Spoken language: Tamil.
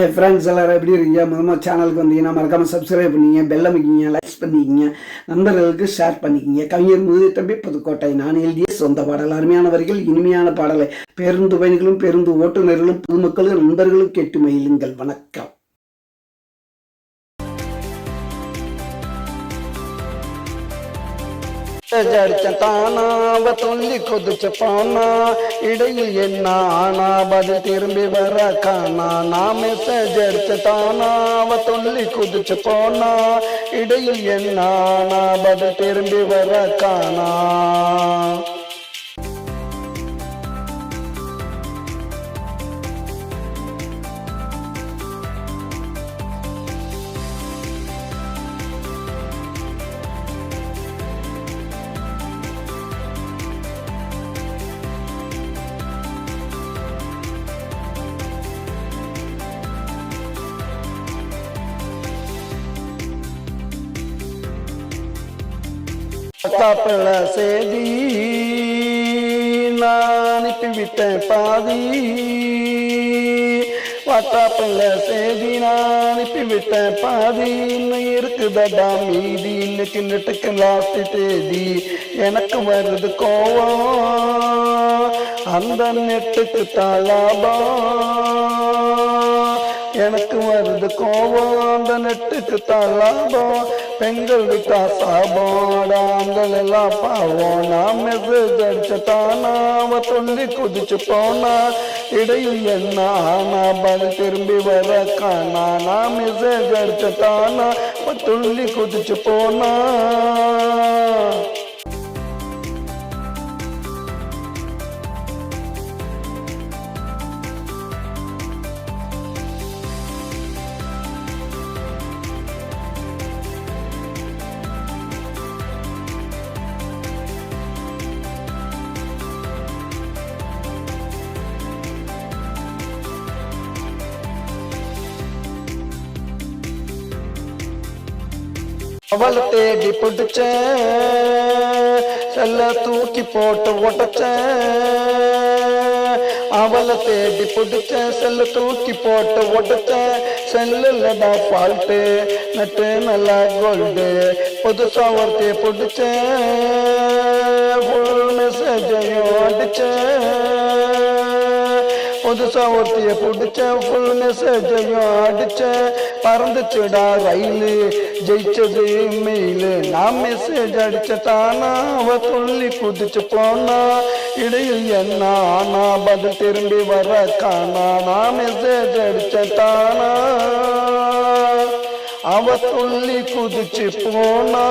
ஹாய் ஃப்ரெண்ட்ஸ், எல்லோரும் எப்படி இருக்கீங்க? முதல்ல சேனலுக்கு வந்தீங்கன்னா மறக்காமல் சப்ஸ்கிரைப் பண்ணிக்கிங்க, பெல் அமைக்கிங்க, லைக்ஸ் பண்ணிக்கிங்க, நண்பர்களுக்கு ஷேர் பண்ணிக்கிங்க. கவிஞர் முதுதம்பி புதுக்கோட்டை. நான் எழுதிய சொந்த பாடல். அருமையான வரிகள், இனிமையான பாடலை பேருந்து பயணிகளும் பேருந்து ஓட்டுநர்களும் பொதுமக்களும் நண்பர்களும் கேட்டு மகிழுங்கள். வணக்கம். தானாவ துள்ளி கொதிச்ச போனா இடையில் என்ன ஆனா பதில் திரும்பி வர காணா. நான் மெசேஜ் அடிச்ச தானாவ துள்ளி கொதிச்ச போனா இடையில் என்ன ஆனா பதில் திரும்பி வர காணா. வாட்ஸ்அப்ல செய்தி நான் அனுப்பிவிட்டேன் பாதி. வாட்ஸ்அப்ல செய்தி நான் அனுப்பிவிட்டேன் பாதி. இன்னும் இருக்குதடா மீதி. இன்னைக்கு நெட்டுக்கு லாஸ்ட் தேதி. எனக்கு வருது கோவம், அந்த நெட்டுக்கு தலாபம். எனக்கு வருது கோவம், அந்த நெட்டுக்கு தலாபம். பெண்கள் விட்டா சாபம், ஆண்கள் எல்லாம் பாவம். நான் மெசேஜ் அடிச்ச தானா அவ துள்ளி குதிச்சு போனா இடையில் என்ன ஆனா பதில் திரும்பி வர காணா. நான் மெசேஜ் அடிச்ச தானா அவ துள்ளி குதிச்சு போனா. அவளை தேடி பிடிச்சேன், செல்ல தூக்கி போட்டு உடைச்சேன். அவளை தேடி பிடிச்சேன், செல்ல தூக்கி போட்டு உடைச்சேன். செல்லுலடா ஃபால்ட்டு, நட்டு நல்லா கோல்டு. புதுசா ஒருத்தைய பிடிச்சேன், ஃபுல் மெசேஜையும் அடிச்சேன். புதுசா ஒருத்தைய பிடிச்சேன், ஃபுல் மெசேஜையும் அடிச்சேன். பறந்துச்சுடா ரயிலு, ஜெயிச்சது மெயிலு. நான் மெசேஜ் அடிச்ச தானா அவ துள்ளி குதிச்சு போனா இடையில் என்ன ஆனா பதில் திரும்பி வர காணா. நான் மெசேஜ் அடிச்ச தானா அவ துள்ளி குதிச்சு போனா.